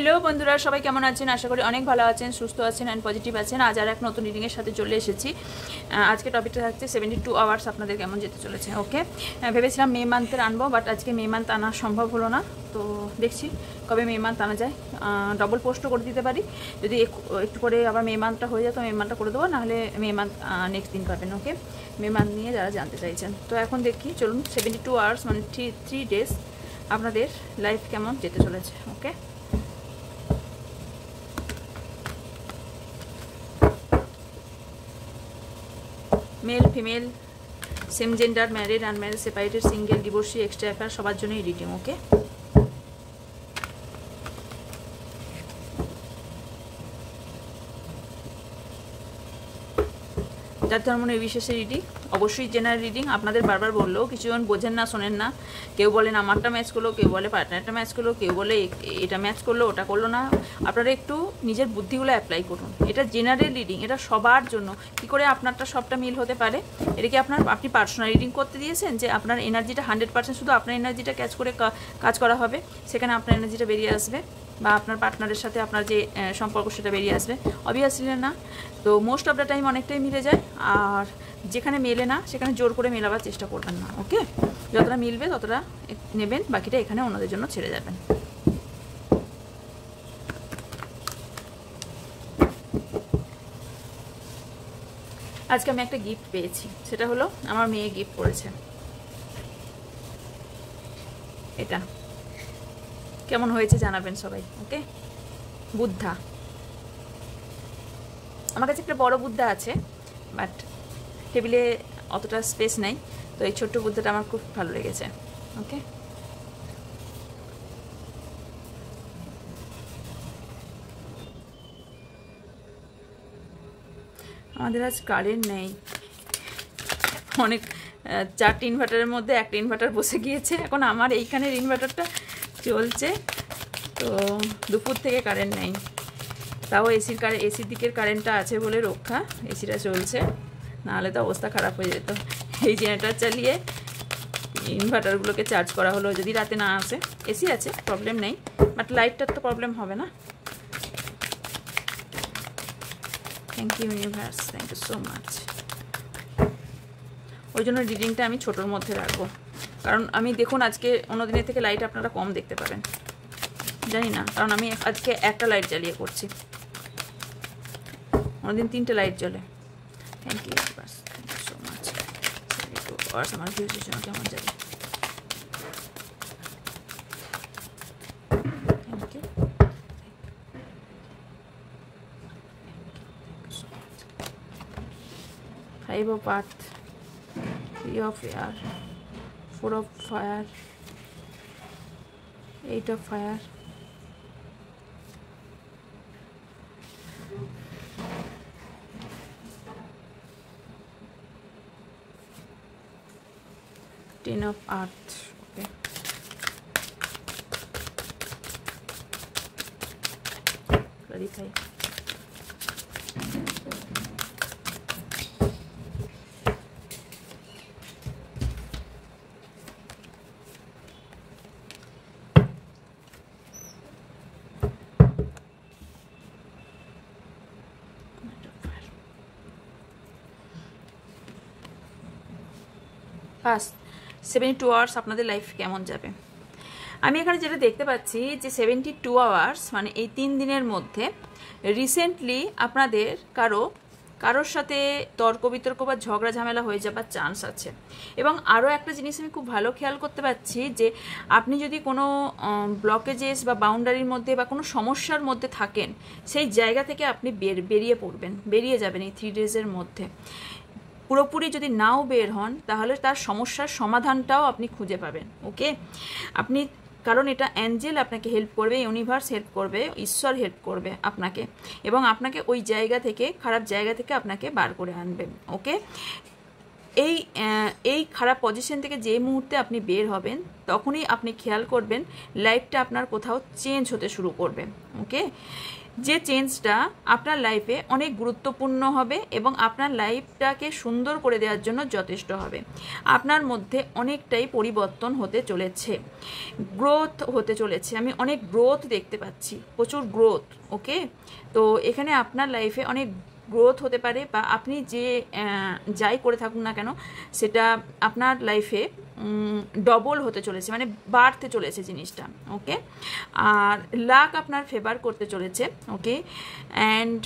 Hello বন্ধুরা, সবাই কেমন আছেন? আশা করি অনেক ভালো আছেন, সুস্থ আছেন অ্যান্ড পজিটিভ আছেন। আজ আর এক নতুন রিডিংয়ের সাথে চলে এসেছি। আজকে টপিকটা থাকছে 72 আওয়ার্স আপনাদের কেমন যেতে চলেছে। ওকে, ভেবেছিলাম মে মান্থের আনবো, বাট আজকে মে মান্থ আনা সম্ভব হলো না। তো দেখছি কবে মে মান্থ আনা যায়। ডবল পোস্টও করে দিতে পারি, যদি একটু করে আবার মে মান্থটা হয়ে যায় তো মে মান্থটা করে দেবো, নাহলে মে মান্থ নেক্সট দিন পাবেন। ওকে, মে মান্থ নিয়ে যারা জানতে চাইছেন। তো এখন দেখি, চলুন 72 আওয়ার্স মানে 3 ডেজ আপনাদের লাইফ কেমন যেতে চলেছে। Okay, male female, same gender, married unmarried, separated, single, divorcee, extra affair, সবার জন্যই রিডিং। ওকে, যার ধর্ম নির্বিশেষে রিডিং, অবশ্যই জেনারেল রিডিং। আপনাদের বারবার বললেও কিছুজন বোঝেন না, শোনেন না। কেউ বলেন আমারটা ম্যাচ করলো, কেউ বলে পার্টনারটা ম্যাচ করলো, কেউ বলে এটা ম্যাচ করলো ওটা করলো না। আপনারা একটু নিজের বুদ্ধিগুলো অ্যাপ্লাই করুন। এটা জেনারেল রিডিং, এটা সবার জন্য। কি করে আপনারটা সবটা মিল হতে পারে? এটা কি আপনি পার্সোনাল রিডিং করতে দিয়েছেন যে আপনার এনার্জিটা 100% শুধু আপনার এনার্জিটা ক্যাচ করে কাজ করা হবে, সেখানে আপনার এনার্জিটা বেরিয়ে আসবে, বা আপনার পার্টনারের সাথে আপনার যে সম্পর্ক সেটা বেরিয়ে আসবে? অবভিয়াসলি না। তো মোস্ট অফ দ্য টাইম অনেকটাই মিলে যায়, আর যেখানে মেলে না সেখানে জোর করে মেলাবার চেষ্টা করবেন না। ওকে, যতটা মিলবে ততটা নেবেন, বাকিটা এখানে অন্যদের জন্য ছেড়ে যাবেন। আজকে আমি একটা গিফট পেয়েছি, সেটা হলো আমার মেয়ে গিফট করেছে এটা। কেমন হয়েছে জানাবেন সবাই। ওকে, বুদ্ধা। আমার কাছে একটা বড় বুদ্ধা আছে, বাট টেবিলে অতটা স্পেস নেই, তো এই ছোট্ট বুদ্ধাটা আমার খুব ভালো লেগেছে। ওকে, আমাদের আজ কারেন্ট নেই। অনেক 4টি ইনভার্টারের মধ্যে একটা ইনভার্টার বসে গিয়েছে, এখন আমার এইখানের ইনভার্টারটা চলছে। তো দুপুর থেকে কারেন্ট নেই, তাও এসির দিকের কারেন্টটা আছে বলে রক্ষা, এসিটা চলছে, নাহলে তো অবস্থা খারাপ হয়ে যেত। এই জেনারেটর চালিয়ে ইনভার্টারগুলোকে চার্জ করা হলো, যদি রাতে না আসে। এসি আছে, প্রবলেম নেই, বাট লাইটটার তো প্রবলেম হবে না। Thank you universe, thank you so much. ওই জন্য রিডিংটা আমি ছোটোর মধ্যে রাখবো, কারণ আমি দেখুন আজকে অন্য দিনের থেকে লাইট আপনারা কম দেখতে পাবেন, জানি না, কারণ আমি আজকে একটা লাইট জ্বালিয়ে করছি, অন্যদিন 3টে লাইট জ্বলে। Thank you universe, thank you so much. আমার ভিউজের জন্য কেমন যাবে? Thank you. 5 of earth, 3 of air, 4 of fire, 8 of fire, 10 of earth. Okay, clarify. First 72 hours আপনাদের লাইফ কেমন যাবে। আমি এখানে যেটা দেখতে পাচ্ছি যে 72 আওয়ার্স মানে এই 3 দিনের মধ্যে রিসেন্টলি আপনাদের কারোর সাথে তর্ক বিতর্ক বা ঝগড়া ঝামেলা হয়ে যাবার চান্স আছে। এবং আরও একটা জিনিস আমি খুব ভালো খেয়াল করতে পারছি যে আপনি যদি কোনো ব্লকেজেস বা বাউন্ডারির মধ্যে বা কোনো সমস্যার মধ্যে থাকেন, সেই জায়গা থেকে আপনি বেরিয়ে যাবেন এই 3 ডেজের মধ্যে। পুরোপুরি যদি নাও বের হন, তাহলে তার সমস্যার সমাধানটাও আপনি খুঁজে পাবেন। ওকে, আপনি, কারণ এটা অ্যাঞ্জেল আপনাকে হেল্প করবে, ইউনিভার্স হেল্প করবে, ঈশ্বর হেল্প করবে আপনাকে, এবং আপনাকে ওই জায়গা থেকে, খারাপ জায়গা থেকে আপনাকে বার করে আনবে। ওকে, এই খারাপ পজিশন থেকে যে মুহূর্তে আপনি বের হবেন, তখনই আপনি খেয়াল করবেন লাইফটা আপনার কোথাও চেঞ্জ হতে শুরু করবে। ওকে, যে চেঞ্জটা আপনার লাইফে অনেক গুরুত্বপূর্ণ হবে এবং আপনার লাইফটাকে সুন্দর করে দেওয়ার জন্য যথেষ্ট হবে। আপনার মধ্যে অনেকটাই পরিবর্তন হতে চলেছে, গ্রোথ হতে চলেছে। আমি অনেক গ্রোথ দেখতে পাচ্ছি, প্রচুর গ্রোথ। ওকে, তো এখানে আপনার লাইফে অনেক গ্রোথ হতে পারে, বা আপনি যে যাই করে থাকুন না কেন সেটা আপনার লাইফে ডবল হতে চলেছে, মানে বাড়তে চলেছে জিনিসটা। ওকে, আর লাক আপনার ফেভার করতে চলেছে। ওকে, অ্যান্ড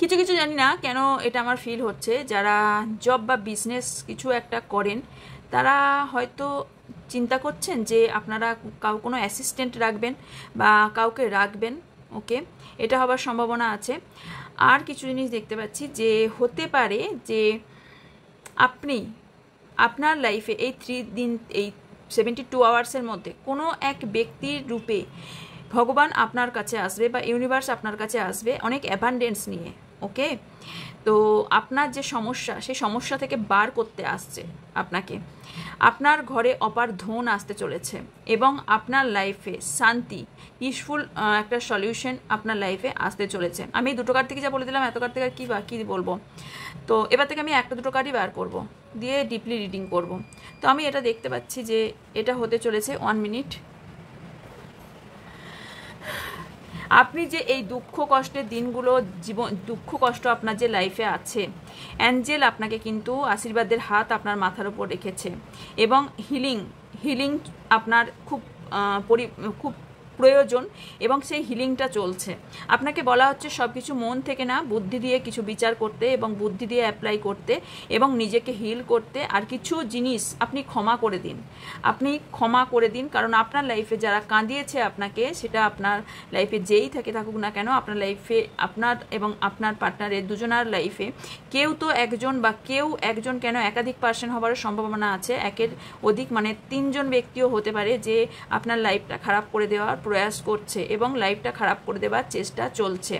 কিছু কিছু জানি না কেন এটা আমার ফিল হচ্ছে, যারা জব বা বিজনেস কিছু একটা করেন তারা হয়তো চিন্তা করছেন যে আপনারা কোনো অ্যাসিস্ট্যান্ট রাখবেন বা কাউকে রাখবেন। ওকে, এটা হবার সম্ভাবনা আছে। আর কিছু জিনিস দেখতে পাচ্ছি যে হতে পারে যে আপনি আপনার লাইফে এই 3 দিন, এই 72 আওয়ার্সের মধ্যে কোনো এক ব্যক্তির রূপে ভগবান আপনার কাছে আসবে বা ইউনিভার্স আপনার কাছে আসবে অনেক অ্যাবান্ডেন্স নিয়ে। ওকে, তো আপনার যে সমস্যা, সেই সমস্যা থেকে বার করতে আসছে আপনাকে। আপনার ঘরে অপার ধন আসতে চলেছে এবং আপনার লাইফে শান্তি, পিসফুল একটা সলিউশন আপনার লাইফে আসতে চলেছে। আমি এই দুটো কার্ড থেকে যা বলে দিলাম, এত কার্ড থেকে কী বলবো। তো এবার থেকে আমি একটা দুটো কার্ডই বার করব, দিয়ে ডিপলি রিডিং করব। তো আমি এটা দেখতে পাচ্ছি যে এটা হতে চলেছে 1 মিনিট। আপনি যে এই দুঃখ কষ্টের দিনগুলো, দুঃখ কষ্ট আপনার যে লাইফে আছে, অ্যাঞ্জেল আপনাকে কিন্তু আশীর্বাদের হাত আপনার মাথার উপর রেখেছে এবং হিলিং আপনার খুব প্রয়োজন এবং সেই হিলিংটা চলছে। আপনাকে বলা হচ্ছে সব কিছু মন থেকে না, বুদ্ধি দিয়ে কিছু বিচার করতে এবং বুদ্ধি দিয়ে অ্যাপ্লাই করতে এবং নিজেকে হিল করতে। আর কিছু জিনিস আপনি ক্ষমা করে দিন, কারণ আপনার লাইফে যারা কাঁদিয়েছে আপনাকে, সেটা আপনার লাইফে যেই থাকুক না কেন, আপনার লাইফে আপনার এবং আপনার পার্টনারের দুজনার লাইফে কেউ তো একজন, বা কেউ একজন কেন একাধিক পার্সন হওয়ার সম্ভাবনা আছে, একের অধিক, মানে 3 জন ব্যক্তিও হতে পারে যে আপনার লাইফটা খারাপ করে দেওয়ার প্রয়াস করছে এবং লাইফটা খারাপ করে দেওয়ার চেষ্টা চলছে।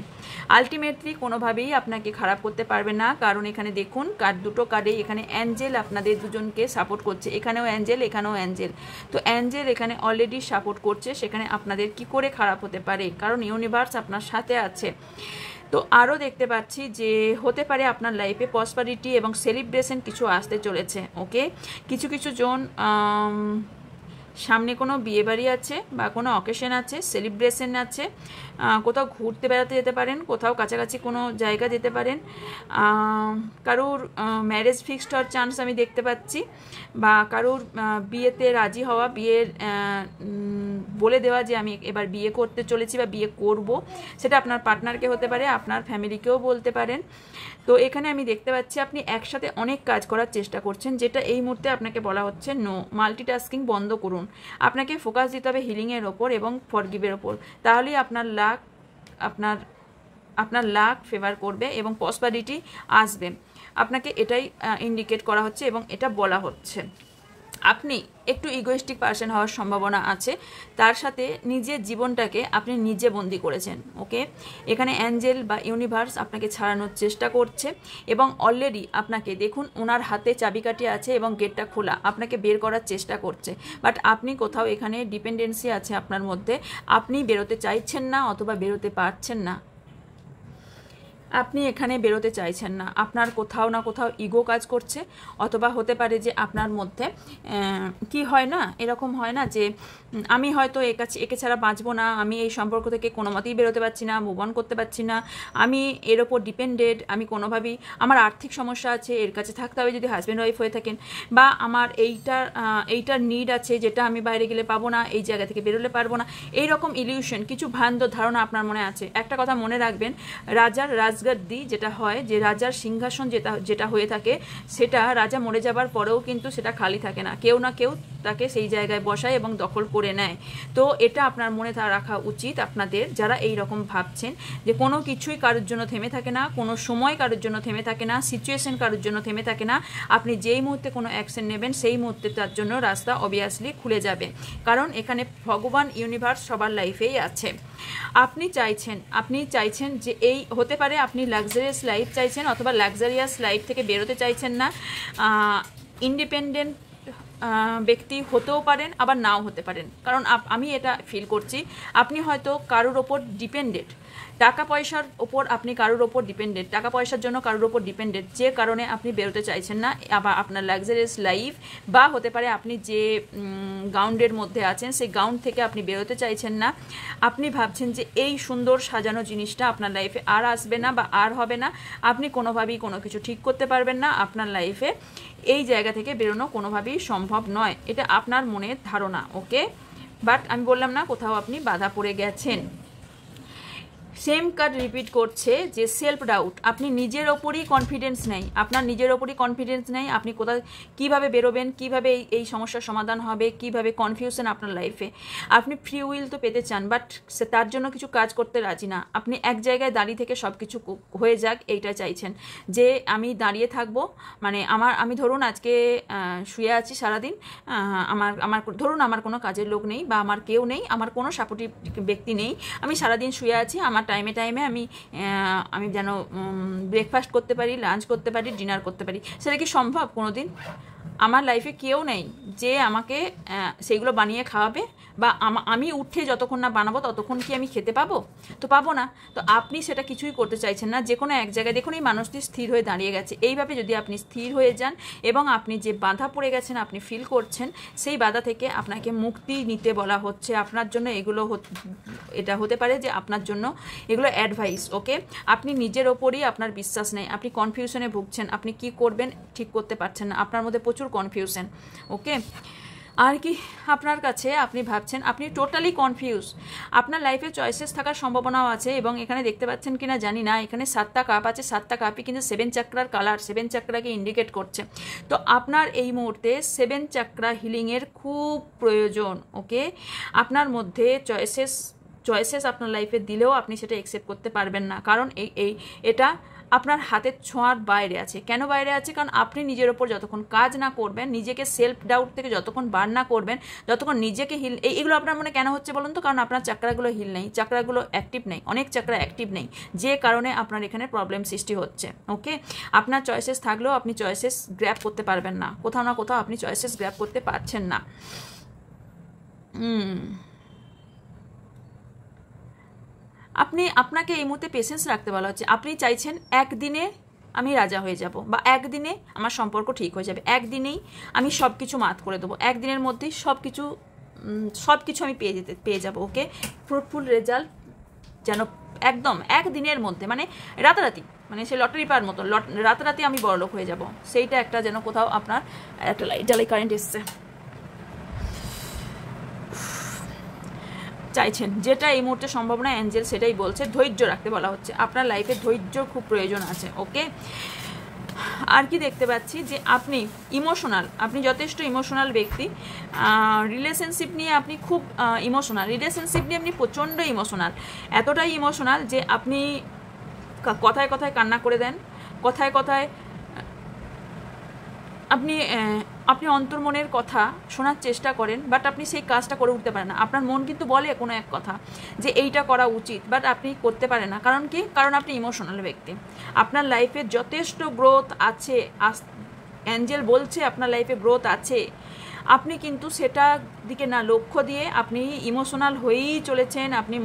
আলটিমেটলি কোনোভাবেই আপনাকে খারাপ করতে পারবে না, কারণ এখানে দেখুন দুটো কার্ডেই এখানে অ্যাঞ্জেল আপনাদের দুজনকে সাপোর্ট করছে। এখানেও অ্যাঞ্জেল, এখানেও অ্যাঞ্জেল। তো অ্যাঞ্জেল এখানে অলরেডি সাপোর্ট করছে, সেখানে আপনাদের কি করে খারাপ হতে পারে, কারণ ইউনিভার্স আপনার সাথে আছে। তো আরও দেখতে পাচ্ছি যে হতে পারে আপনার লাইফে প্রসপারিটি এবং সেলিব্রেশন কিছু আসতে চলেছে। ওকে, কিছু জন সামনে কোনো বিয়েবাড়ি আছে বা কোনো অকেশন আছে, সেলিব্রেশন আছে, কোথাও ঘুরতে বেড়াতে যেতে পারেন, কোথাও কাছাকাছি কোনো জায়গা যেতে পারেন, কারুর ম্যারেজ ফিক্সড হওয়ার চান্স আমি দেখতে পাচ্ছি, বা কারুর বিয়েতে রাজি হওয়া, বিয়ের বলে দেওয়া যে আমি এবার বিয়ে করতে চলেছি বা বিয়ে করব, সেটা আপনার পার্টনারকে হতে পারে, আপনার ফ্যামিলিকেও বলতে পারেন। তো এখানে আমি দেখতে পাচ্ছি আপনি একসাথে অনেক কাজ করার চেষ্টা করছেন, যেটা এই মুহূর্তে আপনাকে বলা হচ্ছে নো, মাল্টিটাস্কিং বন্ধ করুন। আপনাকে ফোকাস দিতে হবে হিলিংয়ের ওপর এবং ফরগিভের ওপর, তাহলেই আপনার লাক ফেভার করবে এবং প্রসপারিটি আসবে। আপনাকে এটাই ইন্ডিকেট করা হচ্ছে এবং এটা বলা হচ্ছে। আপনি একটু ইগোইস্টিক পার্সন হওয়ার সম্ভাবনা আছে, তার সাথে নিজের জীবনটাকে আপনি নিজে বন্দি করেছেন। ওকে, এখানে অ্যাঞ্জেল বা ইউনিভার্স আপনাকে ছাড়ানোর চেষ্টা করছে এবং অলরেডি আপনাকে দেখুন ওনার হাতে চাবিকাঠি আছে এবং গেটটা খোলা, আপনাকে বের করার চেষ্টা করছে। বাট আপনি কোথাও এখানে ডিপেন্ডেন্সি আছে আপনার মধ্যে, আপনি বেরোতে চাইছেন না অথবা বেরোতে পারছেন না। আপনি এখানে বেরোতে চাইছেন না, আপনার কোথাও না কোথাও ইগো কাজ করছে, অথবা হতে পারে যে আপনার মধ্যে কি হয় না, এরকম হয় না যে আমি হয়তো একে ছাড়া বাঁচবো না, আমি এই সম্পর্ক থেকে কোনো মতেই বেরোতে পারছি না, মুভ অন করতে পারছি না, আমি এর ওপর ডিপেন্ডেড, আমি কোনোভাবেই, আমার আর্থিক সমস্যা আছে, এর কাছে থাকতে হবে যদি হাজব্যান্ড ওয়াইফ হয়ে থাকেন, বা আমার এইটার নিড আছে যেটা আমি বাইরে গেলে পাবো না, এই জায়গা থেকে বেরোলে পারবো না, এইরকম ইলিউশন, কিছু ভ্রান্ত ধারণা আপনার মনে আছে। একটা কথা মনে রাখবেন, রাজগাদ্দি যেটা হয়, যে রাজার সিংহাসন যেটা হয়ে থাকে, সেটা রাজা মরে যাবার পরেও কিন্তু সেটা খালি থাকে না, কেউ না কেউ তাকে সেই জায়গায় বসায় এবং দখল করে নেয়। তো এটা আপনার মনে রাখা উচিত আপনাদের, যারা এই রকম ভাবছেন যে কোনো কিছুই কারোর জন্য থেমে থাকে না, কোনো সময় কারোর জন্য থেমে থাকে না, সিচুয়েশন কারোর জন্য থেমে থাকে না। আপনি যেই মুহূর্তে কোনো অ্যাকশন নেবেন সেই মুহূর্তে তার জন্য রাস্তা অবভিয়াসলি খুলে যাবে, কারণ এখানে ভগবান ইউনিভার্স সবার লাইফেই আছে। আপনি চাইছেন যে এই হতে পারে আপনি লাক্সারিয়াস লাইফ চাইছেন, অথবা লাক্সারিয়াস লাইফ থেকে বেরোতে চাইছেন না, ইন্ডিপেন্ডেন্ট ব্যক্তি হতেও পারেন, আবার নাও হতে পারেন। কারণ আমি এটা ফিল করছি আপনি হয়তো কারোর ওপর ডিপেন্ডেন্ট, টাকা পয়সার ওপর আপনি কারোর ওপর ডিপেন্ডেন্ট, টাকা পয়সার জন্য কারোর ওপর ডিপেন্ডেন্ট, যে কারণে আপনি বেরোতে চাইছেন না। আবার আপনার লাক্সারিয়াস লাইফ, বা হতে পারে আপনি যে গাউন্ডের মধ্যে আছেন সেই গাউন্ড থেকে আপনি বেরোতে চাইছেন না। আপনি ভাবছেন যে এই সুন্দর সাজানো জিনিসটা আপনার লাইফে আর আসবে না বা আর হবে না, আপনি কোনোভাবেই কোনো কিছু ঠিক করতে পারবেন না, আপনার লাইফে এই জায়গা থেকে বেরোনো কোনোভাবেই সম্ভব নয়। এটা আপনার মনের ধারণা, ওকে? বাট আমি বললাম না কোথাও আপনি বাধা পড়ে গেছেন। সেম কার্ড রিপিট করছে যে সেলফ ডাউট, আপনি নিজের ওপরই কনফিডেন্স নেই, আপনার নিজের ওপরই কনফিডেন্স নেই। আপনি কোথায় কীভাবে বেরোবেন, কীভাবে এই সমস্যার সমাধান হবে, কীভাবে কনফিউশন আপনার লাইফে। আপনি ফ্রি উইল তো পেতে চান, বাট তার জন্য কিছু কাজ করতে রাজি না। আপনি এক জায়গায় দাঁড়িয়ে থেকে সব কিছু হয়ে যাক এইটা চাইছেন, যে আমি দাঁড়িয়ে থাকবো, মানে আমি ধরুন আজকে শুয়ে আছি সারাদিন, আমার ধরুন আমার কোনো কাজের লোক নেই বা আমার কেউ নেই, আমার কোনো সাপোর্টিভ ব্যক্তি নেই, আমি সারাদিন শুয়ে আছি, আমার টাইমে আমি যেন ব্রেকফাস্ট করতে পারি, লাঞ্চ করতে পারি, ডিনার করতে পারি। সেটা কি সম্ভব কোনো দিন? আমার লাইফে কেউ নেই যে আমাকে সেইগুলো বানিয়ে খাওয়াবে, বা আমি উঠে যতক্ষণ না বানাবো ততক্ষণ কি আমি খেতে পাবো? তো পাবো না। তো আপনি সেটা কিছুই করতে চাইছেন না। যে কোনো এক জায়গায় দেখুন এই মানুষটি স্থির হয়ে দাঁড়িয়ে গেছে। এইভাবে যদি আপনি স্থির হয়ে যান এবং আপনি যে বাধা পড়ে গেছেন আপনি ফিল করছেন, সেই বাধা থেকে আপনাকে মুক্তি নিতে বলা হচ্ছে। আপনার জন্য এটা হতে পারে যে আপনার জন্য এগুলো অ্যাডভাইস, ওকে? আপনি নিজের ওপরই আপনার বিশ্বাস নেই, আপনি কনফিউশনে ভুগছেন, আপনি কি করবেন ঠিক করতে পারছেন না, আপনার মধ্যে প্রচুর কনফিউশন, ওকে? আর কি আপনার কাছে আপনি ভাবছেন আপনি টোটালি কনফিউজ। আপনার লাইফে চয়েসেস থাকার সম্ভাবনাও আছে, এবং এখানে দেখতে পাচ্ছেন কিনা জানি না, এখানে 7টা কাপ আছে, 7টা কাপই কিন্তু 7 চাকরার কালার, 7 চাকরাকে ইন্ডিকেট করছে। তো আপনার এই মুহূর্তে 7 চাকরা হিলিংয়ের খুব প্রয়োজন, ওকে? আপনার মধ্যে চয়েসেস আপনার লাইফে দিলেও আপনি সেটা অ্যাকসেপ্ট করতে পারবেন না, কারণ এটা আপনার হাতের ছোঁয়ার বাইরে আছে। কেন বাইরে আছে? কারণ আপনি নিজের ওপর যতক্ষণ কাজ না করবেন, নিজেকে সেলফ ডাউট থেকে যতক্ষণ বার না করবেন, যতক্ষণ নিজেকে এগুলো আপনার মনে কেন হচ্ছে বলুন তো? কারণ আপনার চাকরাগুলো হিল নেই, চাকরাগুলো অ্যাক্টিভ নেই, অনেক চাকরা অ্যাক্টিভ নেই, যে কারণে আপনার এখানে প্রবলেম সৃষ্টি হচ্ছে, ওকে? আপনার চয়েসেস থাকলেও আপনি চয়েসেস গ্র্যাব করতে পারবেন না, কোথাও না কোথাও আপনি চয়েসেস গ্র্যাব করতে পারছেন না। আপনাকে এই মুহূর্তে পেশেন্স রাখতে বলা হচ্ছে। আপনি চাইছেন একদিনে আমি রাজা হয়ে যাব, বা একদিনে আমার সম্পর্ক ঠিক হয়ে যাবে, একদিনেই আমি সব কিছু মাত করে দেবো, একদিনের মধ্যেই সব কিছু আমি পেয়ে যাব, ওকে? ফ্রুটফুল রেজাল্ট যেন একদম একদিনের মধ্যে, মানে রাতারাতি, মানে সে লটারি পাওয়ার মতো রাতারাতি আমি বড়লোক হয়ে যাব, সেইটা একটা যেন কোথাও আপনার একটা লাইট জ্বালাই কারেন্ট এসছে চাইছেন, যেটা এই মুহূর্তে সম্ভব না। অ্যাঞ্জেল সেটাই বলছে, ধৈর্য রাখতে বলা হচ্ছে। আপনার লাইফে ধৈর্য খুব প্রয়োজন আছে, ওকে? আর কি দেখতে পাচ্ছি যে আপনি ইমোশনাল, আপনি যথেষ্ট ইমোশনাল ব্যক্তি। রিলেশনশিপ নিয়ে আপনি খুব ইমোশনাল, রিলেশনশিপ নিয়ে আপনি প্রচণ্ড ইমোশনাল, এতটাই ইমোশনাল যে আপনি কথায় কথায় কান্না করে দেন, কথায় কথায় আপনি অন্তর্মনের কথা শোনার চেষ্টা করেন, বাট আপনি সেই কাজটা করে উঠতে পারেন না। আপনার মন কিন্তু বলে কোনো এক কথা যে এইটা করা উচিত, বাট আপনি করতে পারেন না। কারণ কি? কারণ আপনি ইমোশনাল ব্যক্তি। আপনার লাইফে যথেষ্ট গ্রোথ আছে, অ্যাঞ্জেল বলছে আপনার লাইফে গ্রোথ আছে, আপনি কিন্তু সেটা দিকে না লক্ষ্য দিয়ে আপনি ইমোশনাল হয়েই চলেছেন। আপনি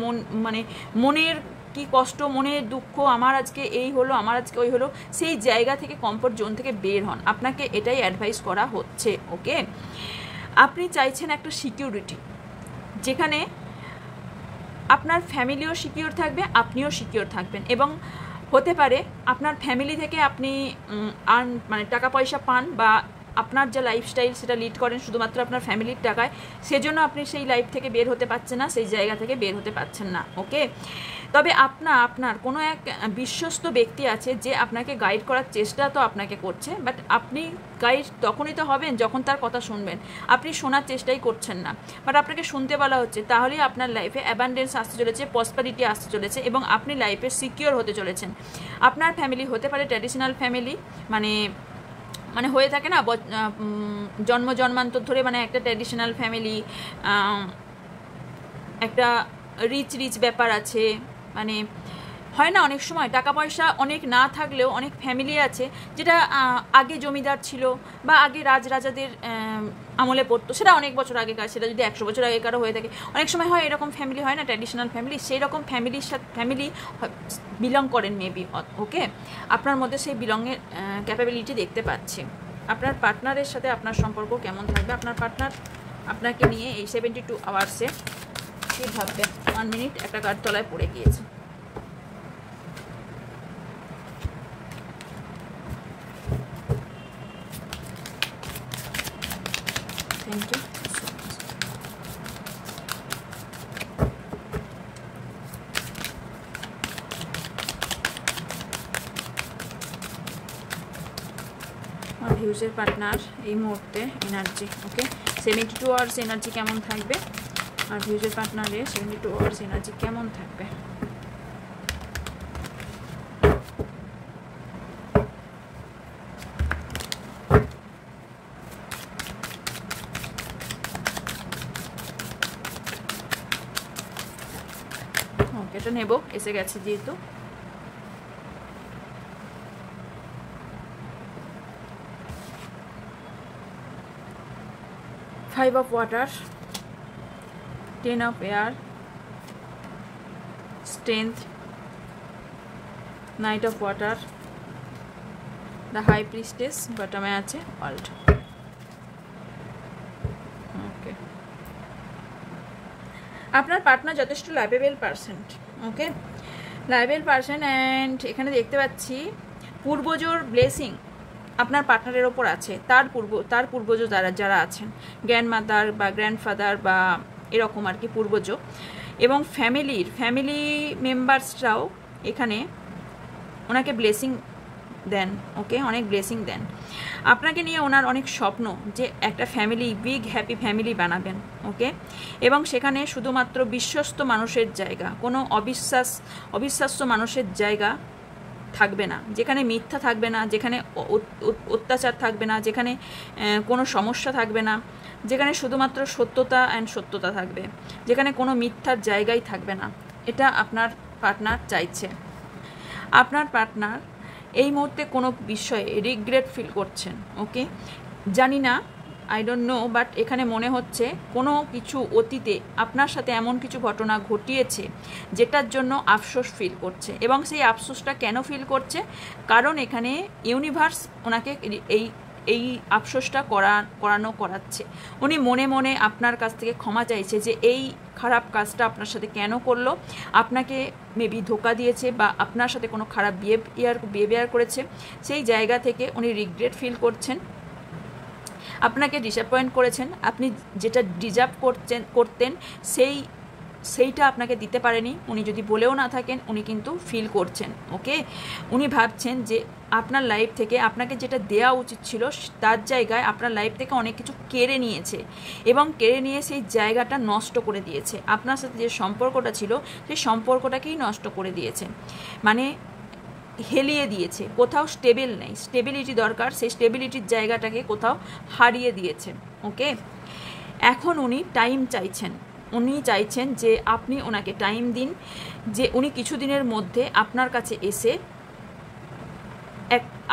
মনের কি কষ্ট, মনের দুঃখ, আমার আজকে এই হলো, আমার আজকে ওই হলো, সেই জায়গা থেকে কমফোর্ট জোন থেকে বের হন, আপনাকে এটাই অ্যাডভাইস করা হচ্ছে, ওকে? আপনি চাইছেন একটা সিকিউরিটি, যেখানে আপনার ফ্যামিলিও সিকিউর থাকবে, আপনিও সিকিউর থাকবেন, এবং হতে পারে আপনার ফ্যামিলি থেকে আপনি টাকা পয়সা পান, বা আপনার যে লাইফস্টাইল সেটা লিড করেন শুধুমাত্র আপনার ফ্যামিলির টাকায়, সেজন্য আপনি সেই লাইফ থেকে বের হতে পারছেন না, সেই জায়গা থেকে বের হতে পারছেন না, ওকে? তবে আপনার কোনো এক বিশ্বস্ত ব্যক্তি আছে যে আপনাকে গাইড করার চেষ্টা তো আপনাকে করছে, বাট আপনি গাইড তখনই তো হবেন যখন তার কথা শুনবেন। আপনি শোনার চেষ্টাই করছেন না, বাট আপনাকে শুনতে বলা হচ্ছে, তাহলেই আপনার লাইফে অ্যাবান্ডেন্স আসতে চলেছে, প্রসপারিটি আসতে চলেছে, এবং আপনি লাইফে সিকিওর হতে চলেছেন। আপনার ফ্যামিলি হতে পারে ট্র্যাডিশনাল ফ্যামিলি, মানে হয়ে থাকে না জন্মান্তর ধরে, মানে একটা ট্র্যাডিশনাল ফ্যামিলি, একটা রিচ ব্যাপার আছে, মানে হয় না অনেক সময় টাকা পয়সা অনেক না থাকলেও অনেক ফ্যামিলি আছে যেটা আগে জমিদার ছিল বা আগে রাজরাজাদের আমলে পড়তো, সেটা অনেক বছর আগেকার, সেটা যদি 100 বছর আগেকারও হয়ে থাকে, অনেক সময় হয় এরকম ফ্যামিলি হয় না, ট্র্যাডিশনাল ফ্যামিলি, সেই রকম ফ্যামিলির সাথে ফ্যামিলি বিলং করেন মেবি। ওকে, আপনার মধ্যে সেই বিলংয়ের ক্যাপাবিলিটি দেখতে পাচ্ছি। আপনার পার্টনারের সাথে আপনার সম্পর্ক কেমন থাকবে, আপনার পার্টনার আপনাকে নিয়ে এই 72 আওয়ার্সে কী ভাববে। 1 মিনিট, একটা কার্ড তলায় পড়ে গিয়েছে। Thank you so much. আর ভিউজের পার্টনার এই মুহূর্তে এনার্জি, ওকে 72 আওয়ার্স এনার্জি কেমন থাকবে, আর ভিউজের পার্টনারের 72 আওয়ার্স এনার্জি কেমন থাকবে। এটা নেব, এসে গেছে যেহেতু। Five of water, 10 of air, strength, knight of water, the high priestess বটমে আছে, ওয়ার্ল্ড। ওকে, আপনার পার্টনার যথেষ্ট lovable person, okay lovable person. And এখানে দেখতে পাচ্ছি পূর্বজোর ব্লেসিং আপনার পার্টনারের ওপর আছে, তার পূর্বজ যারা আছেন, গ্র্যান্ডমাদার বা গ্র্যান্ডফাদার বা এরকম আর কি পূর্বজ, এবং ফ্যামিলি মেম্বার্সরাও এখানে ওনাকে ব্লেসিং দেন, ওকে অনেক ব্লেসিং দেন। আপনাকে নিয়ে ওনার অনেক স্বপ্ন যে একটা ফ্যামিলি, বিগ হ্যাপি ফ্যামিলি বানাবেন, ওকে। এবং সেখানে শুধুমাত্র বিশ্বস্ত মানুষের জায়গা, কোনো অবিশ্বাস্য মানুষের জায়গা থাকবে না, যেখানে মিথ্যা থাকবে না, যেখানে অত্যাচার থাকবে না, যেখানে কোনো সমস্যা থাকবে না, যেখানে শুধুমাত্র সত্যতা থাকবে, যেখানে কোনো মিথ্যার জায়গাই থাকবে না। এটা আপনার পার্টনার চাইছে। আপনার পার্টনার এই মুহূর্তে কোনো বিষয়ে রিগ্রেট ফিল করছেন, ওকে জানি না, আই ডোন্ট নো, বাট এখানে মনে হচ্ছে কোনো কিছু অতীতে আপনার সাথে এমন কিছু ঘটনা ঘটিয়েছে যেটার জন্য আফসোস ফিল করছে। এবং সেই আফসোসটা কেন ফিল করছে, কারণ এখানে ইউনিভার্স ওনাকে এই আফসোসটা করাচ্ছে। উনি মনে মনে আপনার কাছ থেকে ক্ষমা চাইছে যে এই খারাপ কাজটা আপনার সাথে কেন করলো, আপনাকে মেবি ধোকা দিয়েছে বা আপনার সাথে কোনো খারাপ বিহেভিয়ার করেছে, সেই জায়গা থেকে উনি রিগ্রেট ফিল করছেন। আপনাকে ডিসঅ্যাপয়েন্ট করেছেন, আপনি যেটা ডিজার্ভ করতেন সেইটা আপনাকে দিতে পারেনি, উনি যদি বলেও না থাকেন উনি কিন্তু ফিল করছেন, ওকে। উনি ভাবছেন যে আপনার লাইফ থেকে আপনাকে যেটা দেওয়া উচিত ছিল তার জায়গায় আপনার লাইফ থেকে অনেক কিছু কেড়ে নিয়েছে, এবং কেড়ে নিয়ে সেই জায়গাটা নষ্ট করে দিয়েছে। আপনার সাথে যে সম্পর্কটা ছিল সেই সম্পর্কটাকেই নষ্ট করে দিয়েছে, মানে হেলিয়ে দিয়েছে। কোথাও স্টেবল নেই, স্টেবিলিটি দরকার, সেই স্টেবিলিটির জায়গাটাকে কোথাও হারিয়ে দিয়েছে, ওকে। এখন উনি টাইম চাইছেন, উনি চাইছেন যে আপনি ওনাকে টাইম দিন, যে উনি কিছুদিনের মধ্যে আপনার কাছে এসে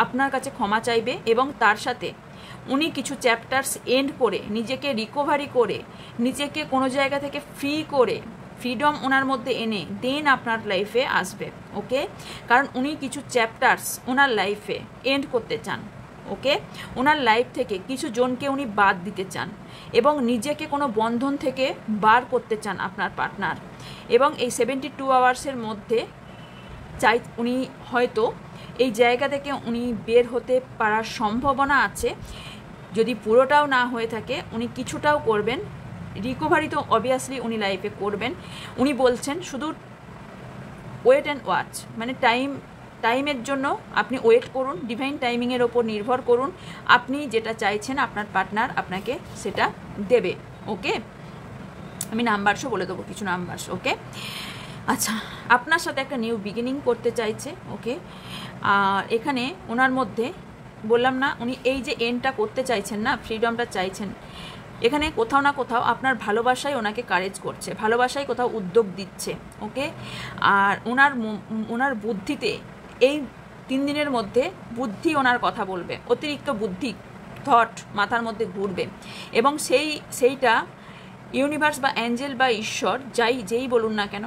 আপনার কাছে ক্ষমা চাইবে, এবং তার সাথে উনি কিছু চ্যাপ্টার্স এন্ড করে নিজেকে রিকভারি করে নিজেকে কোনো জায়গা থেকে ফ্রিডম ওনার মধ্যে এনে দেন আপনার লাইফে আসবে, ওকে। কারণ উনি কিছু চ্যাপ্টার্স ওনার লাইফে এন্ড করতে চান, ওকে। ওনার লাইফ থেকে কিছু জনকে উনি বাদ দিতে চান এবং নিজেকে কোনো বন্ধন থেকে বার করতে চান আপনার পার্টনার। এবং এই 72 আওয়ার্সের মধ্যে উনি হয়তো এই জায়গা থেকে উনি বের হতে পারার সম্ভাবনা আছে। যদি পুরোটাও না হয়ে থাকে উনি কিছুটাও করবেন, রিকভারি তো অবভিয়াসলি উনি লাইফে করবেন। উনি বলছেন শুধু ওয়েট অ্যান্ড ওয়াচ, মানে টাইমের জন্য আপনি ওয়েট করুন, ডিভাইন টাইমিংয়ের ওপর নির্ভর করুন, আপনি যেটা চাইছেন আপনার পার্টনার আপনাকে সেটা দেবে, ওকে। আমি নাম্বারসও বলে দেবো, কিছু নাম্বারস, ওকে। আচ্ছা, আপনার সাথে একটা নিউ বিগিনিং করতে চাইছে, ওকে। আর এখানে ওনার মধ্যে বললাম না, উনি এই যে এন্ডটা করতে চাইছেন না, ফ্রিডমটা চাইছেন, এখানে কোথাও না কোথাও আপনার ভালোবাসায় ওনাকে কারেজ করছে, ভালোবাসায় কোথাও উদ্যোগ দিচ্ছে, ওকে। আর ওনার বুদ্ধিতে এই 3 দিনের মধ্যে বুদ্ধি ওনার কথা বলবে, অতিরিক্ত বুদ্ধি থট মাথার মধ্যে ঘুরবে, এবং সেইটা ইউনিভার্স বা অ্যাঞ্জেল বা ঈশ্বর যেই বলুন না কেন,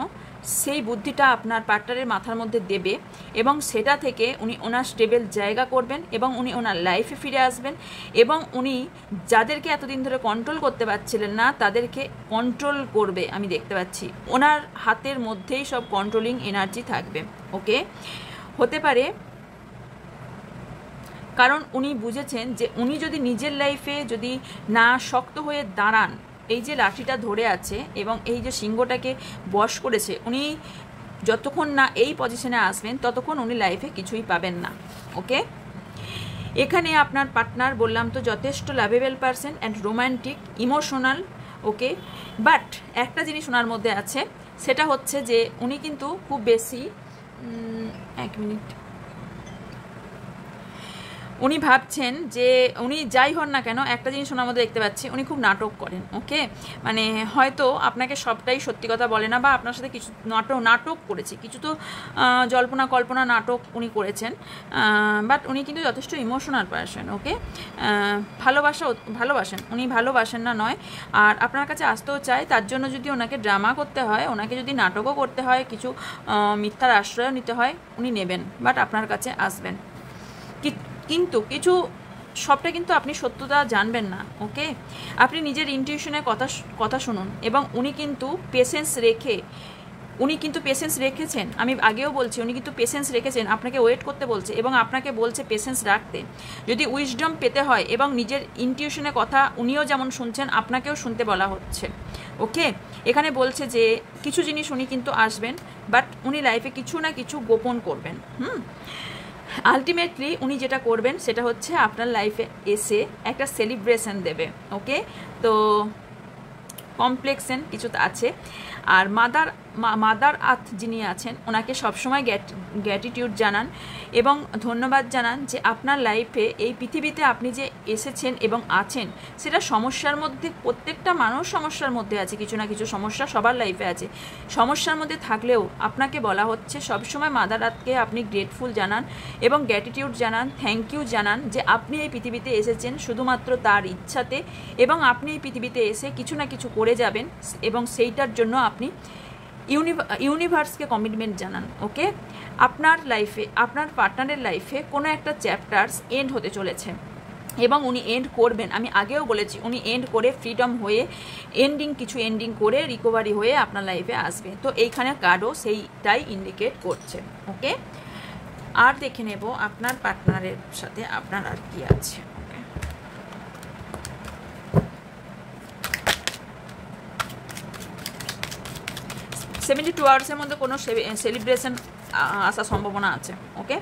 সেই বুদ্ধিটা আপনার পার্টনারের মাথার মধ্যে দেবে, এবং সেটা থেকে উনি ওনার স্টেবল জায়গা করবেন, এবং উনি ওনার লাইফে ফিরে আসবেন, এবং উনি যাদেরকে এতদিন ধরে কন্ট্রোল করতে পারছিলেন না তাদেরকে কন্ট্রোল করবে। আমি দেখতে পাচ্ছি ওনার হাতের মধ্যেই সব কন্ট্রোলিং এনার্জি থাকবে, ওকে। হতে পারে কারণ উনি বুঝেছেন যে উনি যদি নিজের লাইফে যদি না শক্ত হয়ে দাঁড়ান, এই যে লাঠিটা ধরে আছে এবং এই যে সিংহটাকে বশ করেছে, উনি যতক্ষণ না এই পজিশনে আসবেন ততক্ষণ উনি লাইফে কিছুই পাবেন না, ওকে। এখানে আপনার পার্টনার বললাম তো যথেষ্ট lovable person and romantic, emotional, okay. But একটা জিনিস ওনার মধ্যে আছে, সেটা হচ্ছে যে উনি কিন্তু খুব বেশি এক মিনিট, উনি ভাবছেন যে উনি যাই হন না কেন, একটা জিনিস ওনার মধ্যে দেখতে পাচ্ছি, উনি খুব নাটক করেন, ওকে। মানে হয়তো আপনাকে সবটাই সত্যি কথা বলে না, বা আপনার সাথে কিছু নাটক করেছে, কিছু তো জল্পনা কল্পনা নাটক করেছেন, বাট উনি কিন্তু যথেষ্ট ইমোশনাল পারসন, ওকে। ভালোবাসেন উনি, ভালোবাসেন না নয়, আর আপনার কাছে আসতেও চায়। তার জন্য যদি ওনাকে ড্রামা করতে হয়, ওনাকে যদি নাটকও করতে হয়, কিছু মিথ্যার আশ্রয়ও নিতে হয়, উনি নেবেন, বাট আপনার কাছে আসবেন। কিন্তু কিছু সবটা কিন্তু আপনি সত্যতা জানবেন না, ওকে। আপনি নিজের ইনটিউশনের কথা শুনুন, এবং উনি কিন্তু পেশেন্স রেখেছেন। আমি আগেও বলছি উনি কিন্তু পেশেন্স রেখেছেন, আপনাকে ওয়েট করতে বলছে, এবং আপনাকে বলছে পেশেন্স রাখতে। যদি উইজডম পেতে হয় এবং নিজের ইনটিউশনের কথা উনিও যেমন শুনছেন, আপনাকেও শুনতে বলা হচ্ছে, ওকে। এখানে বলছে যে কিছু জিনিস উনি কিন্তু আসবেন, বাট উনি লাইফে কিছু না কিছু গোপন করবেন। আলটিমেটলি উনি যেটা করবেন সেটা হচ্ছে আপনার লাইফে এসে একটা সেলিব্রেশন দেবে, ওকে। তো কমপ্লেক্সন কিছু আছে। আর মাদার আর্থ যিনি আছেন ওনাকে সবসময় গ্র্যাটিটিউড জানান এবং ধন্যবাদ জানান যে আপনার লাইফে এই পৃথিবীতে আপনি যে এসেছেন এবং আছেন, সেটা সমস্যার মধ্যে, প্রত্যেকটা মানুষ সমস্যার মধ্যে আছে, কিছু না কিছু সমস্যা সবার লাইফে আছে। সমস্যার মধ্যে থাকলেও আপনাকে বলা হচ্ছে সবসময় মাদার আর্থকে আপনি গ্রেটফুল জানান এবং গ্র্যাটিটিউড জানান, থ্যাংক ইউ জানান যে আপনি এই পৃথিবীতে এসেছেন শুধুমাত্র তার ইচ্ছাতে, এবং আপনি এই পৃথিবীতে এসে কিছু না কিছু করে যাবেন, এবং সেইটার জন্য আপনি ইউনিভার্সকে কমিটমেন্ট জানান, ওকে। আপনার লাইফে, আপনার পার্টনারের লাইফে কোনো একটা চ্যাপ্টার্স এন্ড হতে চলেছে, এবং উনি এন্ড করবেন। আমি আগেও বলেছি উনি এন্ড করে ফ্রিডম হয়ে কিছু এন্ডিং করে রিকভারি হয়ে আপনার লাইফে আসবে। তো এইখানে কার্ডও সেইটাই ইন্ডিকেট করছে, ওকে। আর দেখে নেব আপনার পার্টনারের সাথে আপনার আর কি আছে। 72 আওয়ার্সের মধ্যে কোনো সেলিব্রেশন আসার সম্ভাবনা আছে, ওকে।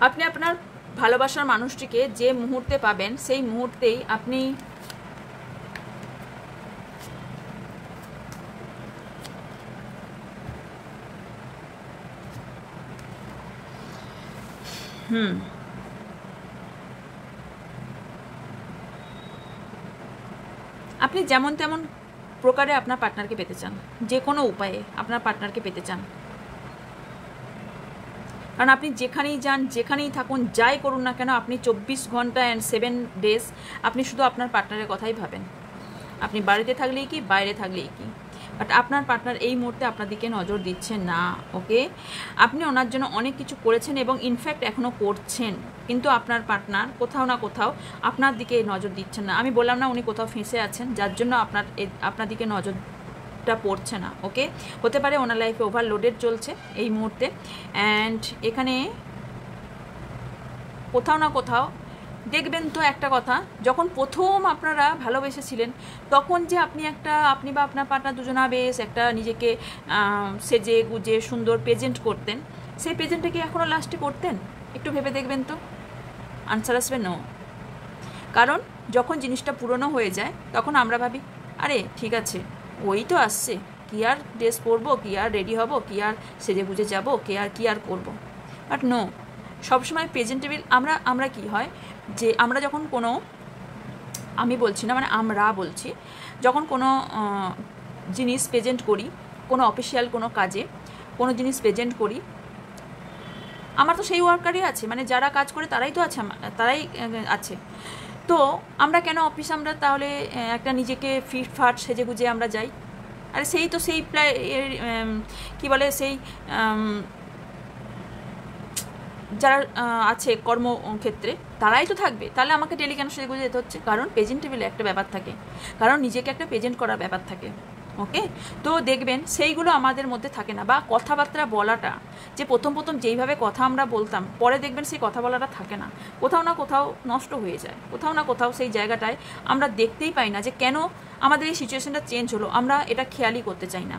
আপনি আপনার ভালোবাসার মানুষটিকে যে মুহূর্তে পাবেন সেই মুহূর্তেই আপনি আপনি যেমন তেমন প্রকারে আপনার পার্টনারকে পেতে চান, যে কোনো উপায়ে আপনার পার্টনারকে পেতে চান। কারণ আপনি যেখানেই যান, যেখানেই থাকুন, যাই করুন না কেন, আপনি 24 ঘন্টা অ্যান্ড 7 ডেজ আপনি শুধু আপনার পার্টনারের কথাই ভাবেন। আপনি বাড়িতে থাকলেই কি, বাইরে থাকলেই কি, বাট আপনার পার্টনার এই মুহূর্তে আপনার দিকে নজর দিচ্ছে না, ওকে। আপনি ওনার জন্য অনেক কিছু করেছেন এবং ইনফ্যাক্ট এখনও করছেন, কিন্তু আপনার পার্টনার কোথাও না কোথাও আপনার দিকে নজর দিচ্ছেন না। আমি বললাম না উনি কোথাও ফেঁসে আছেন, যার জন্য আপনার দিকে নজরটা পড়ছে না, ওকে। হতে পারে ওনার লাইফে ওভারলোডেড চলছে এই মুহূর্তে, অ্যান্ড এখানে কোথাও না কোথাও দেখবেন তো একটা কথা, যখন প্রথম আপনারা ভালোবেসেছিলেন তখন যে আপনি বা আপনার পার্টনার দুজনা বেশ একটা নিজেকে সেজে গুজে সুন্দর প্রেজেন্ট করতেন, সেই প্রেজেন্টটা কি এখনও লাস্টে করতেন? একটু ভেবে দেখবেন তো। আনসার আসবে নো। কারণ যখন জিনিসটা পুরনো হয়ে যায় তখন আমরা ভাবি আরে ঠিক আছে, ওই তো আসছে, কী আর ড্রেস পরবো, কী আর রেডি হব, কী আর সেজে গুজে যাবো, কী আর করবো। বাট নো, সবসময় প্রেজেন্টেবল আমরা কি হয় যে আমরা যখন কোনো, আমি বলছি না মানে আমরা বলছি, যখন কোনো জিনিস প্রেজেন্ট করি, কোনো অফিসিয়াল কোনো কাজে কোনো জিনিস প্রেজেন্ট করি, আমার তো সেই ওয়ার্কারই আছে, মানে যারা কাজ করে তারাই তো আছে, তারাই আছে। তো আমরা কেন আমরা তাহলে একটা নিজেকে ফিটফাট সেজে গুজে আমরা যাই? আরে সেই তো সেই কী বলে সেই যারা আছে কর্মক্ষেত্রে তারাই তো থাকবে, তাহলে আমাকে ডেলি কেন সেজে গুজে যেতে হচ্ছে? কারণ প্রেজেন্টেবলে একটা ব্যাপার থাকে, কারণ নিজেকে একটা প্রেজেন্ট করার ব্যাপার থাকে। ওকে, তো দেখবেন সেইগুলো আমাদের মধ্যে থাকে না। বা কথাবার্তা বলাটা, যে প্রথম যেইভাবে কথা আমরা বলতাম, পরে দেখবেন সেই কথা বলাটা থাকে না, কোথাও না কোথাও নষ্ট হয়ে যায়, কোথাও না কোথাও সেই জায়গাটায় আমরা দেখতেই পাই না যে কেন আমাদের এই সিচুয়েশনটা চেঞ্জ হলো, আমরা এটা খেয়ালই করতে চাই না।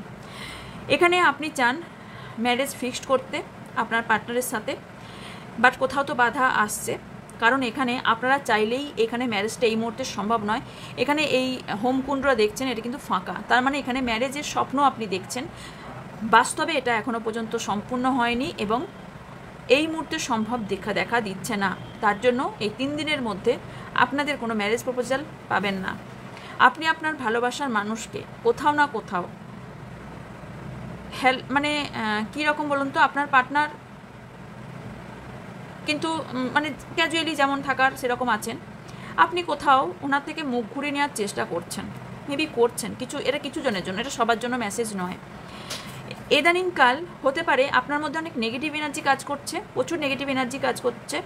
এখানে আপনি চান ম্যারেজ ফিক্সড করতে আপনার পার্টনারের সাথে, বাট কোথাও তো বাধা আসছে, কারণ এখানে আপনারা চাইলেই এখানে ম্যারেজটা এই মুহূর্তে সম্ভব নয়। এখানে এই হোমকুণ্ডরা দেখছেন, এটা কিন্তু ফাঁকা, তার মানে এখানে ম্যারেজের স্বপ্ন আপনি দেখছেন, বাস্তবে এটা এখনও পর্যন্ত সম্পূর্ণ হয়নি এবং এই মুহূর্তে সম্ভব দেখা দিচ্ছে না। তার জন্য এই 3 দিনের মধ্যে আপনাদের কোনো ম্যারেজ প্রপোজাল পাবেন না। আপনি আপনার ভালোবাসার মানুষকে কোথাও না কোথাও মানে কীরকম বলুন তো, আপনার পার্টনার কিন্তু মানে ক্যাজুয়ালি যেমন থাকার সেরকম আছেন, আপনি কোথাও ওনার থেকে মুখ ঘুরে নেওয়ার চেষ্টা করছেন, মেবি করছেন কিছু, এটা কিছু জনের জন্য, এটা সবার জন্য মেসেজ নয়। ইদানিংকাল হতে পারে আপনার মধ্যে অনেক নেগেটিভ এনার্জি কাজ করছে, প্রচুর নেগেটিভ এনার্জি কাজ করছে,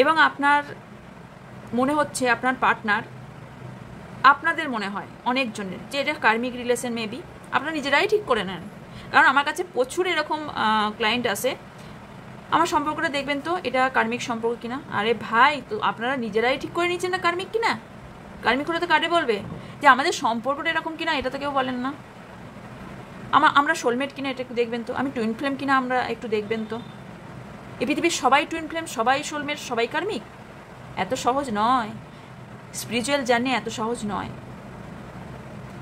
এবং আপনার মনে হচ্ছে আপনার পার্টনার, আপনাদের মনে হয় অনেকজনের যে এটা কার্মিক রিলেশন, মেবি আপনারা নিজেরাই ঠিক করে নেন। কারণ আমার কাছে প্রচুর এরকম ক্লায়েন্ট আসে, আমার সম্পর্কটা দেখবেন তো এটা কার্মিক সম্পর্ক কিনা। আরে ভাই, তো আপনারা নিজেরাই ঠিক করে নিচ্ছেন না কার্মিক কিনা? কার্মিক হলে তো কারে বলবে যে আমাদের সম্পর্কটা এরকম কিনা, এটা তো কেউ বলেন না। আমরা সোলমেট কিনা এটা একটু দেখবেন তো, আমি টুইন ফ্লেম কিনা আমরা একটু দেখবেন তো। এই পৃথিবীর সবাই টুইন ফ্লেম, সবাই সোলমেট, সবাই কার্মিক? এত সহজ নয়, স্পিরিচুয়াল জার্নি এত সহজ নয়।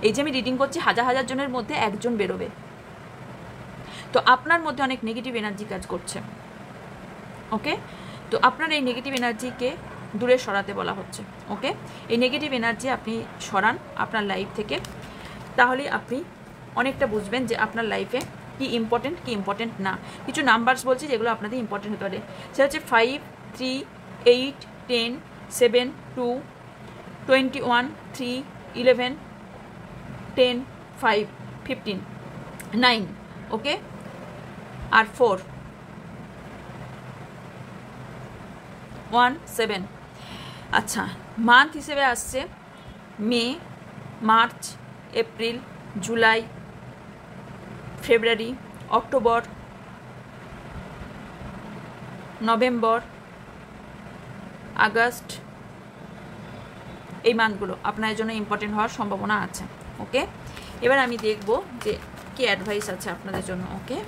এই যে আমি রিডিং করছি, হাজার হাজার জনের মধ্যে একজন বেরোবে। তো আপনার মধ্যে অনেক নেগেটিভ এনার্জি কাজ করছে। ওকে, তো আপনার এই নেগেটিভ এনার্জিকে দূরে সরাতে বলা হচ্ছে। ওকে, এই নেগেটিভ এনার্জি আপনি সরান আপনার লাইফ থেকে, তাহলে আপনি অনেকটা বুঝবেন যে আপনার লাইফে কি ইম্পর্টেন্ট না। কিছু নাম্বারস বলছি যেগুলো আপনাদের ইম্পর্টেন্ট হতে পারে, সেটা হচ্ছে 5, 3, 8, 10, 7, 2, 21, 3, 11, 10, 5, 15, 9, ওকে, আর 4, 1, 7। আচ্ছা, মান্থ হিসেবে আসছে মে, মার্চ, এপ্রিল, জুলাই, ফেব্রুয়ারি, অক্টোবর, নভেম্বর, আগস্ট। এই মান্থগুলো আপনার জন্য ইম্পর্টেন্ট হওয়ার সম্ভাবনা আছে। ওকে, এবার আমি দেখব যে কি অ্যাডভাইস আছে আপনাদের জন্য। ওকে,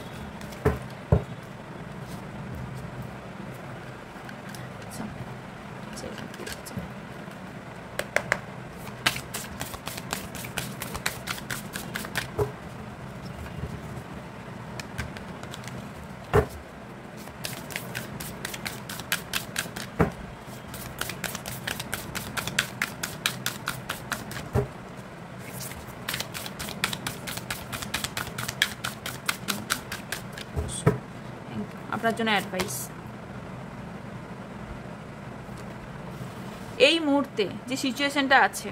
আপনার জন্য অ্যাডভাইস, এই মুহূর্তে যে সিচুয়েশনটা আছে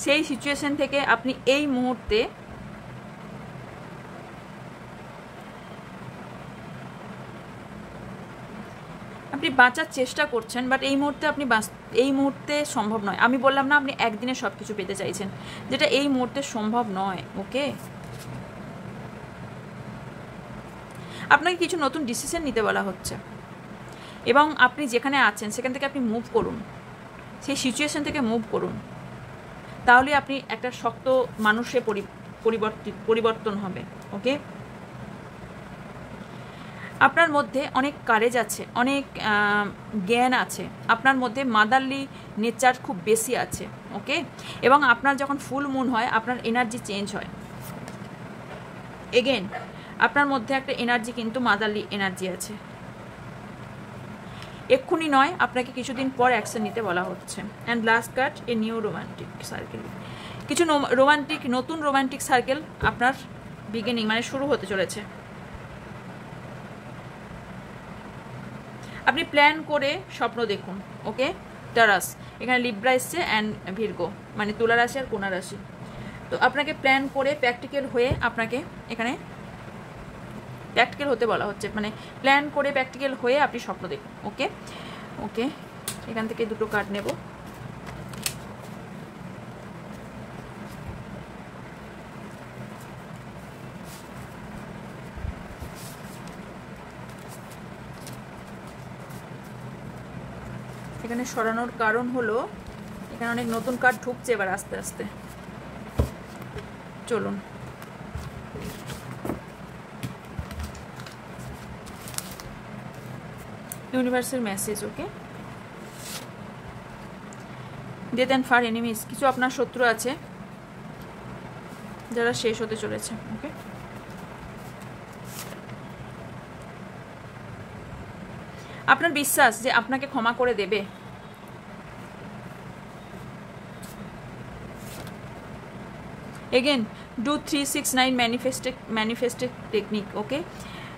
সেই সিচুয়েশন থেকে আপনি এই মুহূর্তে আপনি বাঁচার চেষ্টা করছেন, বাট এই মুহূর্তে সম্ভব নয়। আমি বললাম না আপনি একদিনে সব কিছু পেতে চাইছেন, যেটা এই মুহূর্তে সম্ভব নয়। ওকে, আপনাকে কিছু নতুন ডিসিশন নিতে বলা হচ্ছে। এবং আপনি যেখানে আছেন সেখান থেকে আপনি মুভ করুন, সেই সিচুয়েশন থেকে মুভ করুন, তাহলে আপনি একটা শক্ত মানুষে পরিবর্তন হবে। ওকে, আপনার মধ্যে অনেক কারেজ আছে, অনেক জ্ঞান আছে, আপনার মধ্যে মাদারলি নেচার খুব বেশি আছে। ওকে, এবং আপনার যখন ফুল মুন হয় আপনার এনার্জি চেঞ্জ হয়। এগেন আপনার মধ্যে একটা এনার্জি কিন্তু মাদারলি এনার্জি আছে। এক্ষুনি নয়, আপনাকে কিছুদিন পর অ্যাকশন নিতে বলা হচ্ছে। And last card, a new romantic circle. কিছু নতুন রোমান্টিক সার্কেল আপনার বিগিনিং মানে শুরু হতে চলেছে। আপনি প্ল্যান করে স্বপ্ন দেখুন। ওকে, টারাস এখানে লিব্রা এসছে অ্যান্ড ভির্গো মানে তুলা রাশি আর কন্যা রাশি। তো আপনাকে প্ল্যান করে প্র্যাকটিক্যাল হয়ে আপনাকে এখানে প্র্যাকটিক্যাল হতে বলা হচ্ছে, মানে প্ল্যান করে প্র্যাকটিক্যাল হয়ে আপনি স্বপ্ন দেখুন। ওকে ওকে, এখান থেকে দুটো কার্ড নেব। এখানে সরানোর কারণ হলো এখানে অনেক নতুন কার্ড ঢুকছে এবার আস্তে আস্তে। চলুন, ইউনিভার্সের message. Okay, death and far enemies, কিছু আপনার শত্রু আছে যারা শেষ হতে চলেছে। ওকে, আপনার বিশ্বাস যে আপনাকে ক্ষমা করে দেবে। Again do 369 manifested technique. Okay,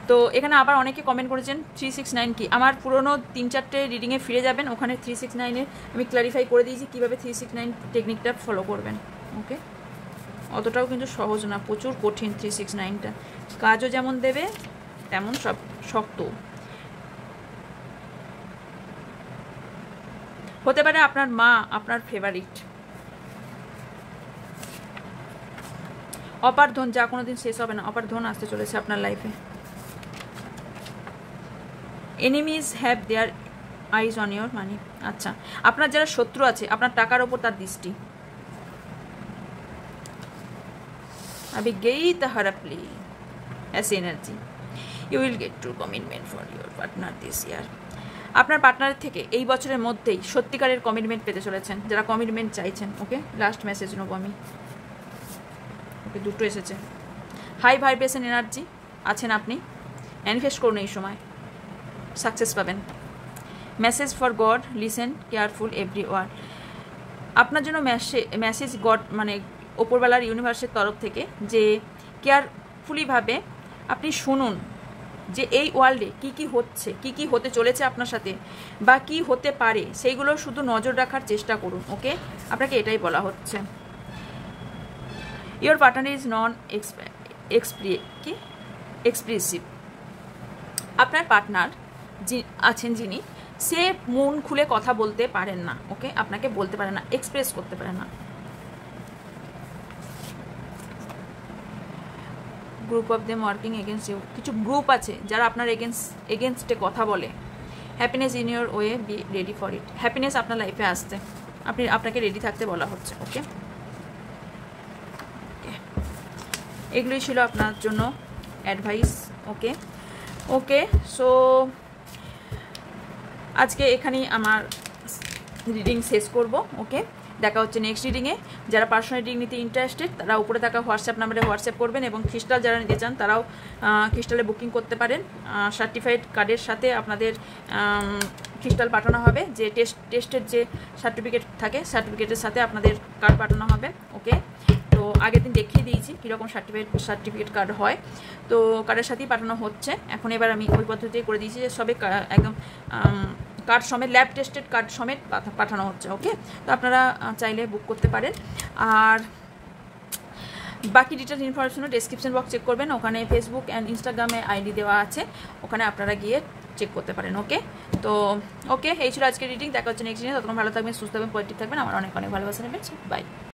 তো এখানে আবার অনেকে কমেন্ট করেছেন 369 কি। আমার পুরনো 3-4টে রিডিংয়ে ফিরে যাবেন, ওখানে 369-এর আমি ক্লারিফাই করে দিয়েছি কীভাবে 369 টেকনিকটা ফলো করবেন। ওকে, অতটাও কিন্তু সহজ না, প্রচুর কঠিন 369টা। কাজও যেমন দেবে তেমন সব শক্ত হতে পারে। আপনার মা আপনার ফেভারিট। অপার ধন, যা কোনোদিন শেষ হবে না, অপার ধন আসতে চলেছে আপনার লাইফে। Enemies have their eyes on your মানি। আচ্ছা, আপনার যারা শত্রু আছে আপনার টাকার ওপর তার দৃষ্টি। अभी गई तो हरपली ऐसी energy you will get to commitment for your partner this year. আপনার পার্টনারের থেকে এই বছরের মধ্যেই সত্যিকারের কমিটমেন্ট পেতে চলেছেন, যারা কমিটমেন্ট চাইছেন। ওকে, লাস্ট মেসেজ নেবো আমি। ওকে, দুটো এসেছে। হাই ভাইব্রেশন এনার্জি আছেন আপনি, ম্যানিফেস্ট করুন এই সময়, সাকসেস পাবেন। Message for God, listen careful every word. আপনার জন্য মেসেজ গড মানে ওপরবেলার ইউনিভার্সের তরফ থেকে, যে কেয়ারফুলিভাবে আপনি শুনুন যে এই ওয়ার্ল্ডে কী কী হচ্ছে, কী কী হতে চলেছে আপনার সাথে, বা কি হতে পারে, সেইগুলো শুধু নজর রাখার চেষ্টা করুন। ওকে, আপনাকে এটাই বলা হচ্ছে। Your partner is non expressive. আপনার পার্টনার আছেন যিনি, সে মন খুলে কথা বলতে পারেন না। ওকে, আপনাকে বলতে পারেন না, এক্সপ্রেস করতে পারেন না। Group of them working against you, কিছু গ্রুপ আছে যারা আপনার এগেনস্টে কথা বলে। Happiness in your way, be ready for it. Happiness আপনার লাইফে আসতে আপনাকে রেডি থাকতে বলা হচ্ছে। ওকে, এগুলোই ছিল আপনার জন্য অ্যাডভাইস। ওকে ওকে, সো আজকে এখানেই আমার রিডিং শেষ করব। ওকে, দেখা হচ্ছে নেক্সট রিডিংয়ে। যারা পার্সোনাল রিডিং নিতে ইন্টারেস্টেড তারা উপরে থাকা হোয়াটসঅ্যাপ নাম্বারে হোয়াটসঅ্যাপ করবেন, এবং ক্রিস্টাল যারা নিতে চান তারাও ক্রিস্টালে বুকিং করতে পারেন। সার্টিফাইড কার্ডের সাথে আপনাদের ক্রিস্টাল পাঠানো হবে, যে টেস্টের যে সার্টিফিকেট থাকে সার্টিফিকেটের সাথে আপনাদের কার্ড পাঠানো হবে। ওকে, তো আগের দিন দেখিয়ে দিয়েছি কীরকম সার্টিফিকেট কার্ড হয়, তো কার্ডের সাথেই পাঠানো হচ্ছে। এখন এবার আমি ওই পদ্ধতি করে দিয়েছি যে সবে একদম কার্ড সমেত, ল্যাব টেস্টেড কার্ড সমেত পাঠানো হচ্ছে। ওকে, তো আপনারা চাইলে বুক করতে পারেন। আর বাকি ডিটেলস ইনফরমেশনও ডেসক্রিপশন বক্স চেক করবেন, ওখানে ফেসবুক অ্যান্ড ইনস্টাগ্রামে আইডি দেওয়া আছে, ওখানে আপনারা গিয়ে চেক করতে পারেন। ওকে, তো ওকে, এই ছিল আজকের রিডিং। দেখা হচ্ছে নেক্সট দিনে। ততক্ষণ ভালো থাকবেন, সুস্থ থাকবেন, পজিটিভ থাকবেন। আমার অনেক অনেক ভালোবাসা নেবেন। বাই।